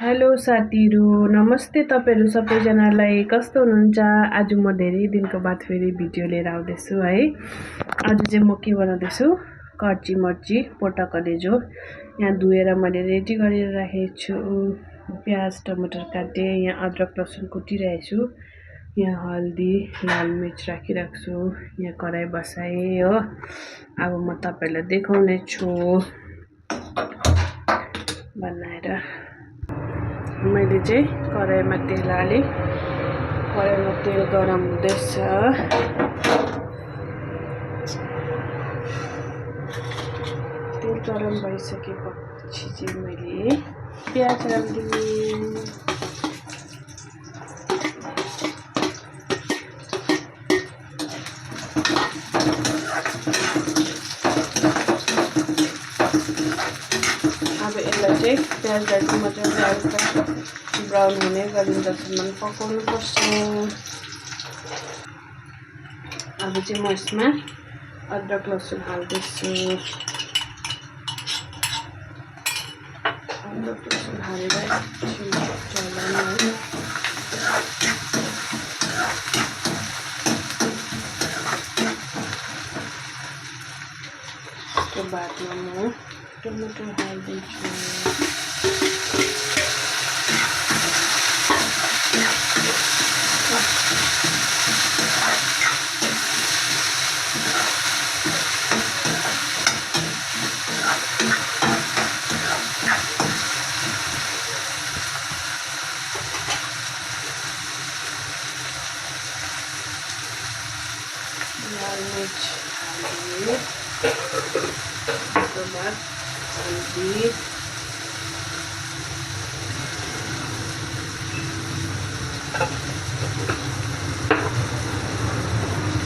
Hello साथीहरू, नमस्ते। तपाईहरु सबैजनालाई कस्तो हुनुहुन्छ? आज म धेरै दिनको बाद फेरि भिडियो लिएर आउँदैछु है। आज चाहिँ म के बनाउँदैछु? कर्ची मर्ची पोटा कलेजो यहाँ धुएर मैले रेडी गरेर राखेको छु। प्याज टमाटर काटे, यहाँ अदरक लसुन कुटिरहेको छु, यहाँ हल्दी लाल मिर्च राखिरहेको छु, यहाँ कराई बसाए हो। अब म तपाईहरुलाई देखाउने छु बनाएर। मैले चाहिँ कराईमा तेल हालेँ, कराईमा तेल गरम हुँदैछ। तेल गरम भइसकेपछि चाहिँ मैले प्याज हालिदिएँ। अब यसलाई चाहिँ प्याजलाई चाहिँ मजाले हल्का ब्राउन हुने गरिन्जेलसम्म पकाउनुपर्छ। अब चाहिँ म यसमा अदरक लसुन हाल्दैछु। अदरक लसुन हालेर एकछिन चलाउनु। त्यसको बादमा म टमाटर हाल्दैछु। लाल मिर्च हालिदिएँ, त्यसको बाद हल्दी,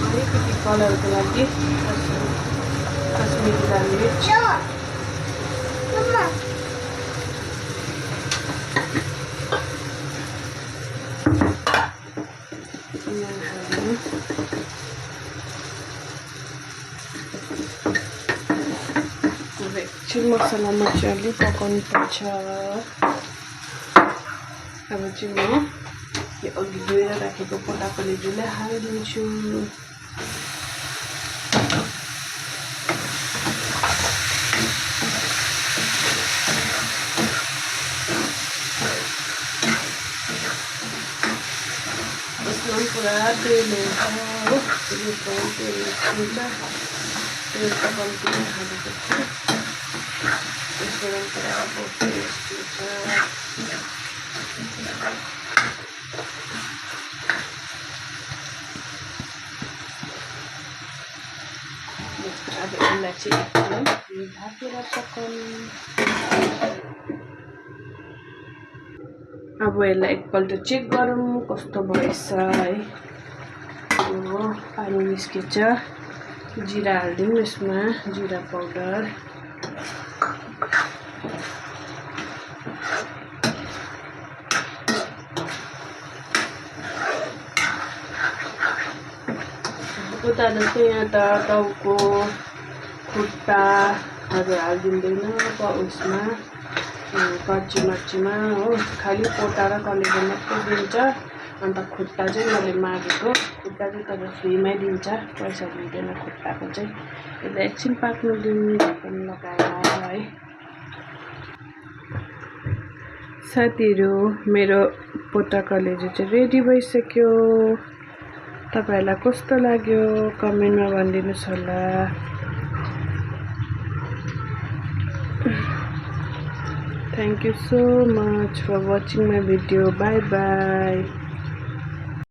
अलिकति कलरको लागि कश्मिरी लाल मिर्च, एकछिन मसला मजाले पकाउनु पर्छ। अब चाहिँ म यो अघि धोएर राखेको पोटा कलेजोलाई हालिदिन्छु। यसमा पुरा तेल हुन्छ हो, तेल निस्किन्छ। तेल त कम्ती नै हालेको छु, त्यसबाट पुरा टेस्ट हुन्छ। अब यसलाई चाहिँ एकछिन ढाकेर पकाउनु। अब यसलाई एकपल्ट चेक गरौँ कस्तो भएछ है। पानी निस्किन्छ। जिरा हालिदिउँ यसमा, जिरा पाउडर, उता जस्तै यहाँ त टाउको खुट्टाहरू हालिदिँदैन उसमा कर्ची मर्चीमा हो। खालि पोटा र कलेजो मात्रै दिन्छ। अन्त खुट्टा चाहिँ मैले मागेको, खुट्टा चाहिँ तर फ्रीमै दिन्छ, पैसा लिँदैन खुट्टाको चाहिँ। यसलाई एकछिन पाक्नु दिउँ ढक्कन लगाएर है। साथीहरू, मेरो पोटा कलेजो चाहिँ रेडी भइसक्यो। तपाईहरुलाई कस्तो लाग्यो कमेन्टमा भनिदिनुहोस् होला। Thank you so much for watching my video. Bye bye.